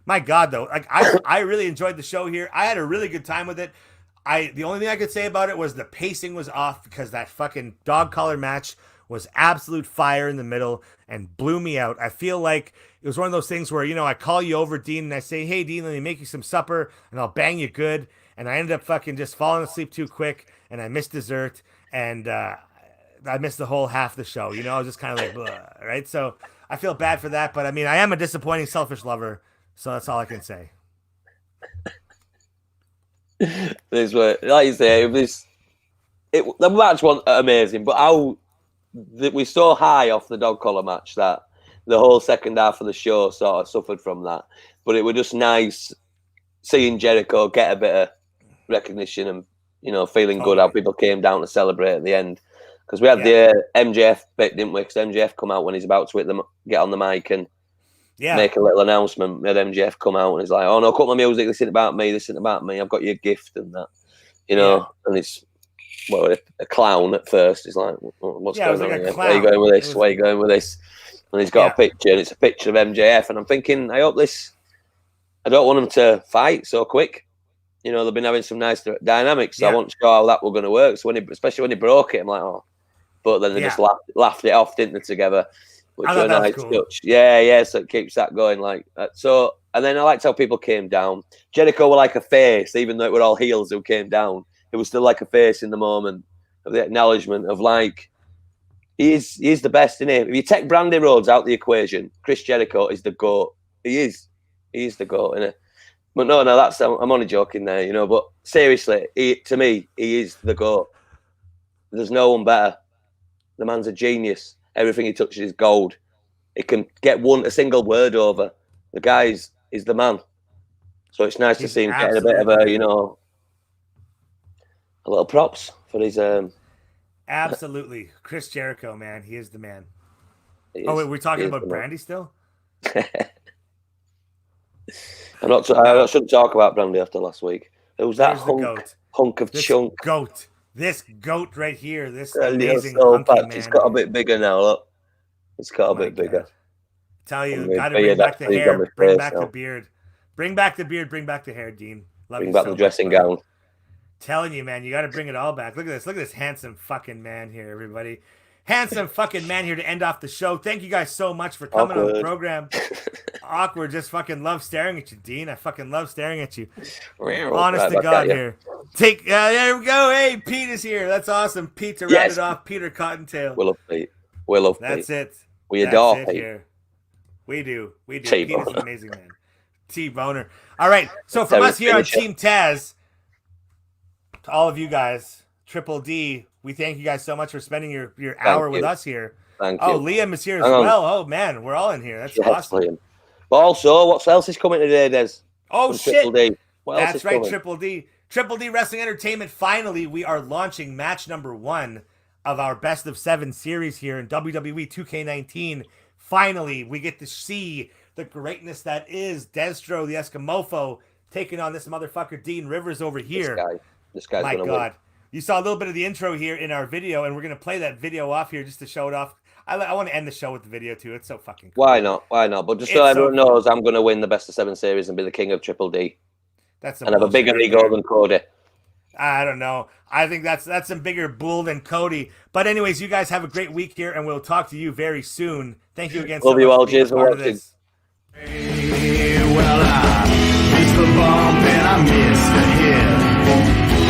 My God, though, like I really enjoyed the show here. I had a really good time with it. The only thing I could say about it was the pacing was off because that fucking dog collar match was absolute fire in the middle and blew me out. I feel like it was one of those things where, you know, I call you over, Dean, and I say, hey, Dean, let me make you some supper, and I'll bang you good. And I ended up fucking just falling asleep too quick, and I missed dessert, and I missed the whole half of the show. You know, I was just kind of like, blah, right? So I feel bad for that, but I mean, I am a disappointing, selfish lover, so that's all I can say. This way, like you say, the match was amazing, but we're so high off the dog collar match that the whole second half of the show sort of suffered from that. But it was just nice seeing Jericho get a bit of recognition and, you know, feeling good how people came down to celebrate at the end. Because we had the MJF bit, didn't we? Because MJF come out when he's about to get on the mic and make a little announcement. We had MJF come out and he's like, oh no, cut my music, this isn't about me, I've got you a gift and that. You know, and it's a clown at first. He's like, what's going on here? Where are you going with this? Where are you going with this? And he's got a picture, and it's a picture of MJF. And I'm thinking, I don't want them to fight so quick. You know, they've been having some nice dynamics. So I wasn't sure how that was going to work. So especially when he broke it, I'm like, oh. But then they just laughed it off, didn't they, together? Which was a nice touch. Yeah. So it keeps that going like that. So, and then I liked how people came down. Jericho were like a face, even though it were all heels who came down. It was still like a face in the moment of the acknowledgement of like, he's the best, isn't he? If you take Brandy Rhodes out the equation, Chris Jericho is the GOAT. He is the GOAT, isn't he? But no, I'm only joking there, you know. But seriously, to me, he is the GOAT. There's no one better. The man's a genius. Everything he touches is gold. He can get a single word over. The guy is the man. So it's nice to see him getting a bit of a, you know, a little props for his. Absolutely, Chris Jericho, man, he is the man. Oh wait, we're talking about Brandy still. I shouldn't talk about Brandy after last week. It was that hunk of chunk. This goat right here. This amazing hunky man. It's got a bit bigger now. Look, it's got a bit bigger. Tell you, got to bring back the hair, bring back the beard, bring back the beard, bring back the hair, Dean. Bring back the dressing gown. Telling you, man, you got to bring it all back. Look at this handsome fucking man here, everybody. Handsome fucking man here to end off the show. Thank you guys so much for coming on the program. Awkward, just fucking love staring at you, Dean. I fucking love staring at you. Honest to God here. There we go. Hey, Pete is here. That's awesome. Pete to round it off. Peter Cottontail. We love Pete. We love Pete. That's it. We adore Pete. Here. We do. Pete is an amazing man. T-Boner. All right. So from us here on Team Taz, to all of you guys, Triple D, we thank you guys so much for spending your hour with us here. Thank you. Oh, Liam is here as well. Oh, man, we're all in here. That's awesome. Liam. But also, what else is coming today, Des? Oh, From shit. Triple D. What else That's is right, coming? Triple D. Triple D Wrestling Entertainment. Finally, we are launching match number 1 of our Best of 7 series here in WWE 2K19. Finally, we get to see the greatness that is Destro the Escamofo taking on this motherfucker Dean Rivers over here. This guy's My gonna God. win. You saw a little bit of the intro here in our video, and we're going to play that video off here just to show it off. I want to end the show with the video, too. It's so fucking cool. Why not? Why not? But just so everyone knows, I'm going to win the Best of 7 series and be the king of Triple D. That's and have a bigger ego than Cody. I don't know. I think that's some bigger bull than Cody. But anyways, you guys have a great week here, and we'll talk to you very soon. Thank you again so Love much you all. for being Cheers a for part of watching. this. Hey, well, I missed the bump and I missed the hit.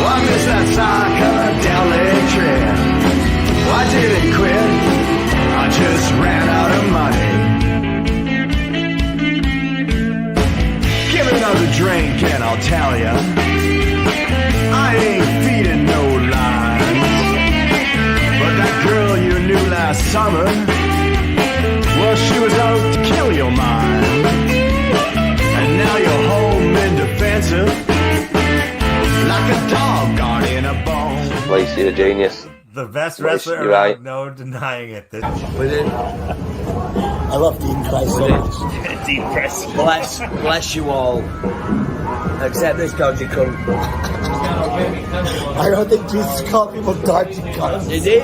Well, I missed that psychedelic trip. Why did it quit? I just ran out of money. Give me another drink and I'll tell ya, I ain't feeding no lines. But that girl you knew last summer, well, she was out to kill your mind. And now you're home and defensive, like a dog gone in a bone. Place, you're a genius. The best wrestler You're around, right. no denying it. I love Dean Price so much. Deep press. Bless you all. Except this dodgy cunt. I don't think Jesus called people dodgy cunts. You did?